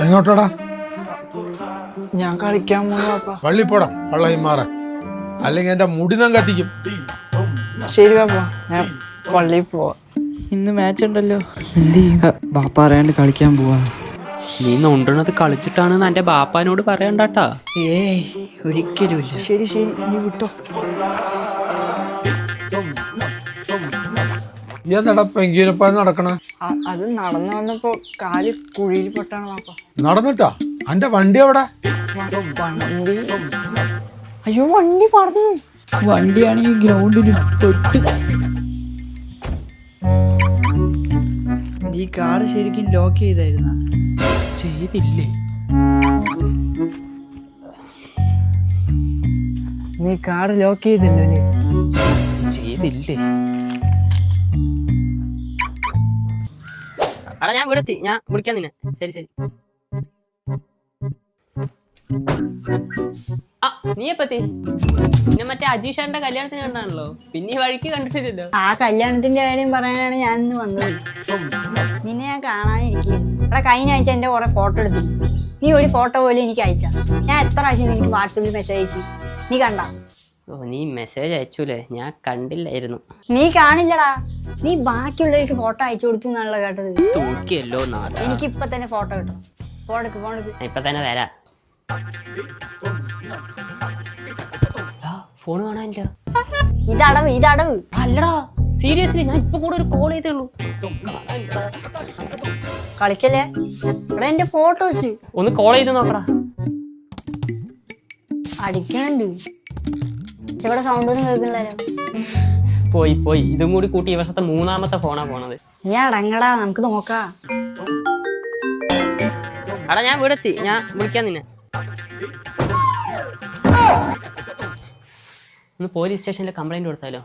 എങ്ങോട്ടാടാ? ഞാൻ കളിക്കാൻ പോവാ. വള്ളിപ്പോടാ വള്ളയും മാറാൻ, അല്ലെങ്കിൽ എന്റെ മുടിനം കത്തിക്കും. ശരി പാപ്പാ, ഞാൻ പള്ളിയിൽ പോവാ. ഇന്ന് മാച്ച് ഉണ്ടല്ലോ. എന്ത് ചെയ്യും? ബാപ്പ അറിയാണ്ട് കളിക്കാൻ പോവാ. നീ നൊണ്ടണത് കളിച്ചിട്ടാണെന്ന് എന്റെ ബാപ്പാനോട് പറയണ്ടാട്ടാ. ഏയ് ഒരിക്കലുമില്ല. ശരി ശരി, നീ വിട്ടോ. ഏതാടാ പെങ്കിരപ്പ നടക്കണ? അത് നടന്നു വന്നപ്പോ കാല് കുഴിയിൽ പെട്ടാണ് പാപ്പ. നടന്നിട്ടാ? അന്റെ വണ്ടി എവിടെ? വണ്ടി, അയ്യോ വണ്ടി പറഞ്ഞു. വണ്ടിയാണെങ്കിൽ ഗ്രൗണ്ടിൽ തൊട്ട്. ഈ കാർ ശരിക്കും ലോക്ക് ചെയ്തായിരുന്ന? ചെയ്തില്ലേ? നീ കാർ ലോക്ക് ചെയ്തല്ലോ അല്ലേ? ചെയ്തില്ലേ? അടാ ഞാൻ ഇവിടെ എത്തി, ഞാൻ വിളിക്കാൻ നിന്നെ. ശരി ശരി. ആ നീ എപ്പത്തി? പിന്നെ മറ്റേ അജീഷാന്റെ കല്യാണത്തിന് കണ്ടാണല്ലോ, പിന്നെ ഈ വഴിക്ക് കണ്ടിട്ടില്ലല്ലോ. ആ കല്യാണത്തിന്റെ കാര്യം പറയാനാണ് ഞാൻ ഇന്ന് വന്നത്. നിന്നെ ഞാൻ കാണാനിരിക്കുന്നു. ഇവിടെ കഴിഞ്ഞ ആഴ്ച എന്റെ കുറെ ഫോട്ടോ എടുത്തു. നീ ഒരു ഫോട്ടോ പോലും എനിക്ക് അയച്ച. ഞാൻ എത്ര പ്രാവശ്യം നിനക്ക് വാട്സപ്പിൽ മെസ്സേജ് അയച്ചു, നീ കണ്ട? ഓ നീ മെസ്സേജ് അയച്ചൂലേ, ഞാൻ കണ്ടില്ലായിരുന്നു. നീ കാണില്ലടാ, നീ ബാക്കിയുള്ളവർക്ക് ഫോട്ടോ അയച്ചു കൊടുത്തു എന്നാണല്ലോ കേട്ടത്. തൂക്കിയല്ലോ നാഥ. എനിക്ക് ഇപ്പൊ തന്നെ ഫോട്ടോ കിട്ടണം. ഫോണെടുക്ക് ഫോണെടുക്ക്. ഇപ്പൊ തന്നെ തരാ. ഫോണ് കാണാനില്ല. ഇതടവ് ഇതടവ്. അല്ലടാ സീരിയസ്ലി, ഞാൻ ഇപ്പൊ കൂടെ ഒരു കോൾ ചെയ്തേ ഉള്ളൂ. കളിക്കല്ലേ? ഇവിടെ എന്റെ ഫോട്ടോസ് ഒന്ന് കോൾ ചെയ്ത് നോക്കടാ. അടിക്കണുണ്ട്. ഇവിടെ സൗണ്ട് ഒന്നും കേൾക്കണില്ലല്ലോ. പോയി പോയി, ഇതും കൂടി കൂട്ടി ഈ വർഷത്തെ 3ാമത്തെ ഫോണാ പോണത്. നീ അടങ്ങടാ, നമുക്ക് നോക്കാം. അടാ ഞാൻ ഇവിടെ എത്തി, ഞാൻ വിളിക്കാൻ നിന്നെ. ഒന്ന് പോലീസ് സ്റ്റേഷനിൽ കംപ്ലൈന്റ് കൊടുത്താലോ?